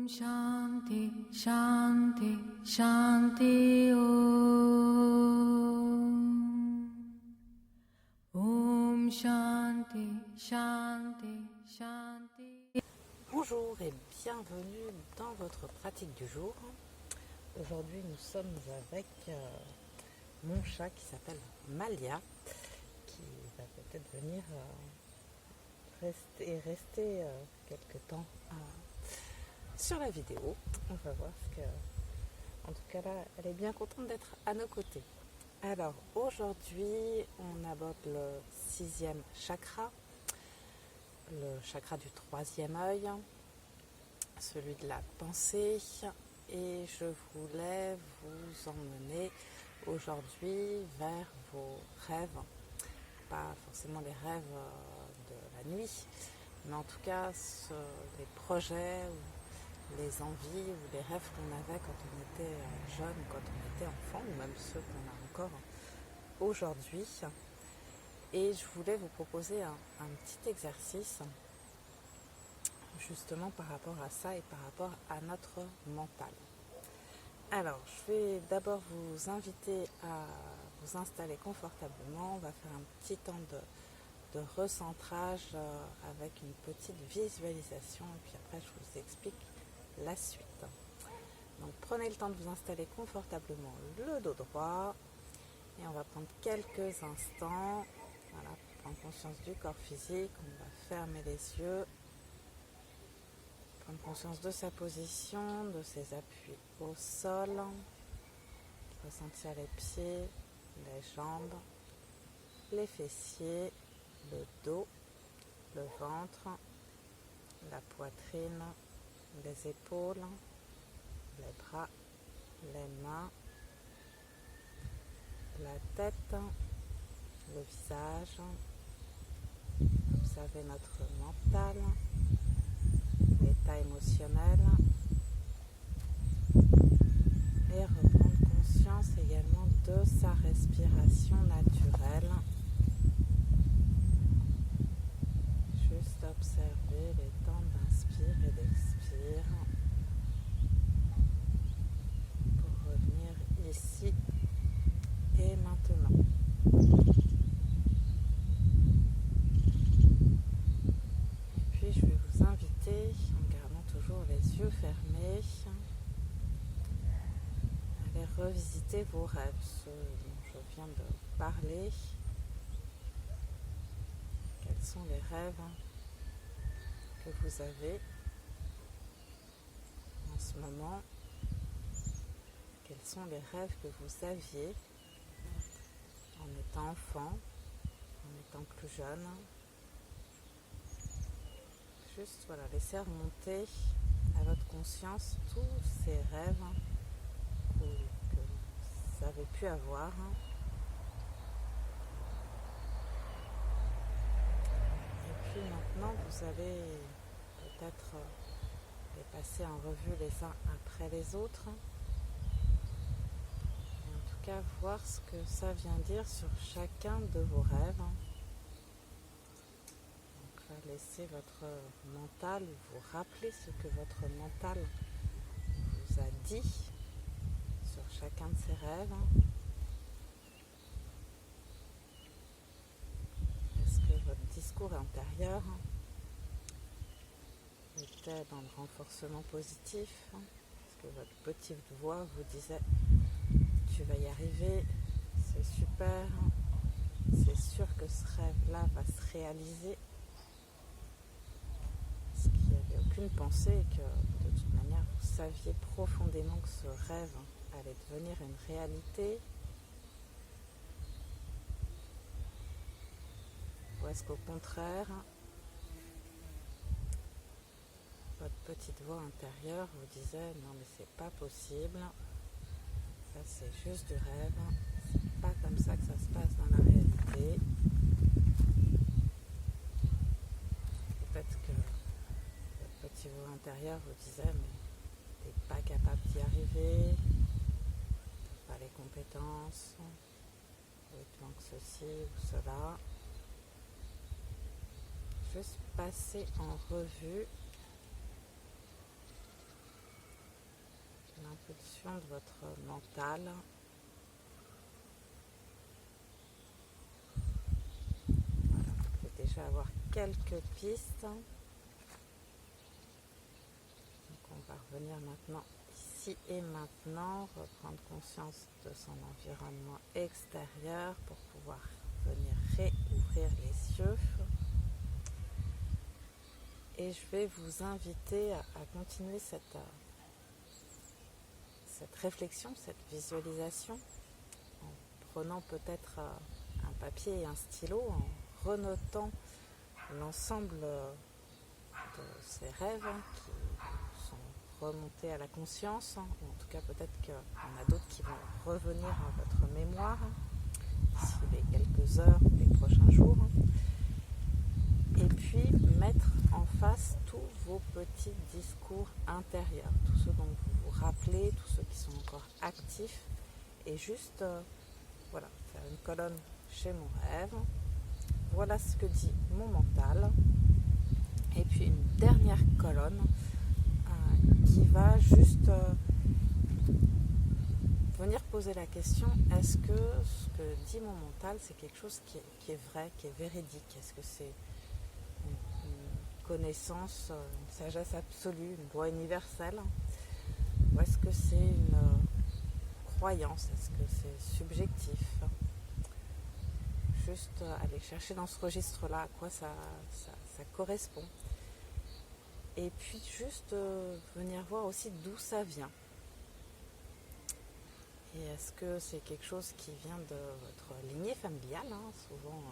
Shanti, Shanti, Shanti Om Shanti, Shanti, Shanti. Bonjour et bienvenue dans votre pratique du jour. Aujourd'hui nous sommes avec mon chat qui s'appelle Malia, qui va peut-être venir rester quelque temps sur la vidéo. On va voir ce que... En tout cas là, elle est bien contente d'être à nos côtés. Alors aujourd'hui, on aborde le 6e chakra, le chakra du 3e œil, celui de la pensée, et je voulais vous emmener aujourd'hui vers vos rêves, pas forcément les rêves de la nuit, mais en tout cas les projets, les envies ou les rêves qu'on avait quand on était jeune, quand on était enfant, ou même ceux qu'on a encore aujourd'hui. Et je voulais vous proposer un petit exercice justement par rapport à ça et par rapport à notre mental. Alors, je vais d'abord vous inviter à vous installer confortablement. On va faire un petit temps de recentrage avec une petite visualisation et puis après je vous explique la suite. Donc prenez le temps de vous installer confortablement, le dos droit, et on va prendre quelques instants, voilà, pour prendre conscience du corps physique. On va fermer les yeux, prendre conscience de sa position, de ses appuis au sol, ressentir les pieds, les jambes, les fessiers, le dos, le ventre, la poitrine, les épaules, les bras, les mains, la tête, le visage. Observez notre mental, l'état émotionnel, et reprendre conscience également de sa respiration naturelle. Juste observer les temps d'inspire et d'expire pour revenir ici et maintenant. Et puis je vais vous inviter, en gardant toujours les yeux fermés, à aller revisiter vos rêves, ceux dont je viens de parler. Quels sont les rêves que vous avez en ce moment? Quels sont les rêves que vous aviez en étant enfant, en étant plus jeune? Juste voilà, laissez remonter à votre conscience tous ces rêves que vous avez pu avoir. Et puis maintenant, vous allez peut-être les passer en revue les uns après les autres. Et en tout cas, voir ce que ça vient dire sur chacun de vos rêves. Laissez votre mental vous rappeler ce que votre mental vous a dit sur chacun de ces rêves. Est-ce que votre discours intérieur était dans le renforcement positif? Est-ce que votre petite voix vous disait « tu vas y arriver, c'est super, c'est sûr que ce rêve-là va se réaliser ». Est-ce qu'il n'y avait aucune pensée et que de toute manière vous saviez profondément que ce rêve allait devenir une réalité? Ou est-ce qu'au contraire, votre petite voix intérieure vous disait « non mais c'est pas possible, ça c'est juste du rêve, c'est pas comme ça que ça se passe dans la réalité ». Peut-être que votre petite voix intérieure vous disait « mais t'es pas capable d'y arriver, t'as pas les compétences, ou il te manque ceci ou cela ». Juste passer en revue impulsions de votre mental. Voilà, vous pouvez déjà avoir quelques pistes. Donc on va revenir maintenant ici et maintenant, reprendre conscience de son environnement extérieur pour pouvoir venir réouvrir les yeux. Et je vais vous inviter à continuer cette réflexion, cette visualisation, en prenant peut-être un papier et un stylo, en renotant l'ensemble de ces rêves qui sont remontés à la conscience, ou en tout cas peut-être qu'il y en a d'autres qui vont revenir à votre mémoire d'ici les quelques heures, les prochains jours. Et puis mettre en face tous vos petits discours intérieurs, tous ceux dont vous vous rappelez, tous ceux qui sont encore actifs, et juste voilà, faire une colonne chez mon rêve. Voilà ce que dit mon mental. Et puis une dernière colonne qui va juste venir poser la question, est-ce que ce que dit mon mental, c'est quelque chose qui est vrai, qui est véridique? Est-ce que c'est une connaissance, une sagesse absolue, une loi universelle? Ou est-ce que c'est une croyance? Est-ce que c'est subjectif? Juste aller chercher dans ce registre-là à quoi ça correspond. Et puis juste venir voir aussi d'où ça vient. Et est-ce que c'est quelque chose qui vient de votre lignée familiale? Souvent,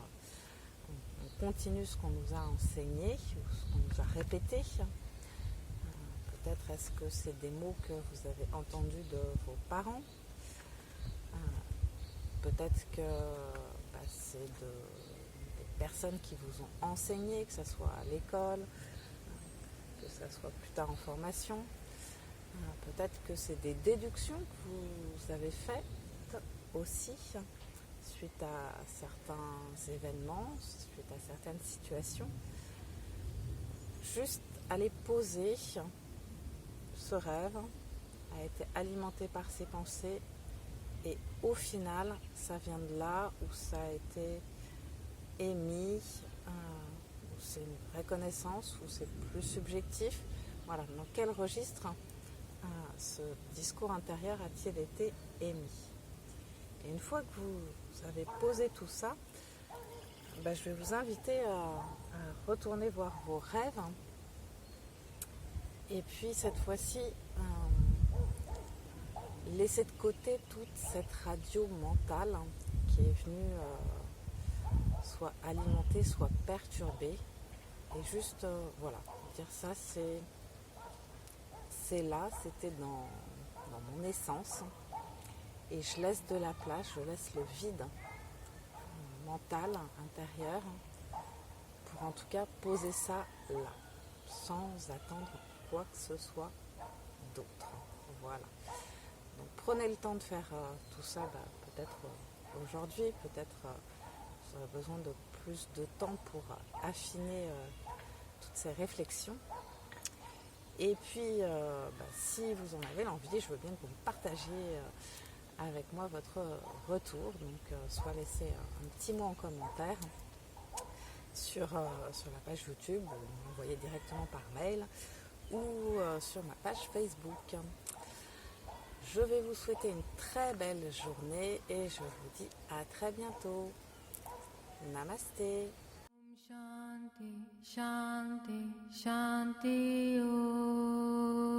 on continue ce qu'on nous a enseigné, ou ce qu'on nous a répété. Peut-être est-ce que c'est des mots que vous avez entendus de vos parents? Peut-être que c'est des personnes qui vous ont enseigné, que ce soit à l'école, que ce soit plus tard en formation. Peut-être que c'est des déductions que vous avez faites aussi suite à certains événements, suite à certaines situations. Juste aller poser ce rêve a été alimenté par ces pensées et au final, ça vient de là où ça a été émis, où c'est une reconnaissance, où c'est plus subjectif. Voilà, dans quel registre ce discours intérieur a-t-il été émis? Et une fois que vous avez posé tout ça, je vais vous inviter à retourner voir vos rêves. Et puis cette fois-ci, laisser de côté toute cette radio mentale qui est venue soit alimenter, soit perturber. Et juste, voilà, dire ça, c'est là, c'était dans mon essence. Et je laisse de la place, je laisse le vide mental, intérieur, pour en tout cas poser ça là, sans attendre quoi que ce soit d'autre. Voilà. Donc prenez le temps de faire tout ça, peut-être aujourd'hui, peut-être vous aurez besoin de plus de temps pour affiner toutes ces réflexions. Et puis, si vous en avez l'envie, je veux bien que vous me partagiez avec moi votre retour. Donc, soit laisser un petit mot en commentaire sur la page YouTube, ou m'envoyer directement par mail, ou sur ma page Facebook. Je vais vous souhaiter une très belle journée et je vous dis à très bientôt. Namasté. Shanti, Shanti, Shanti, Om.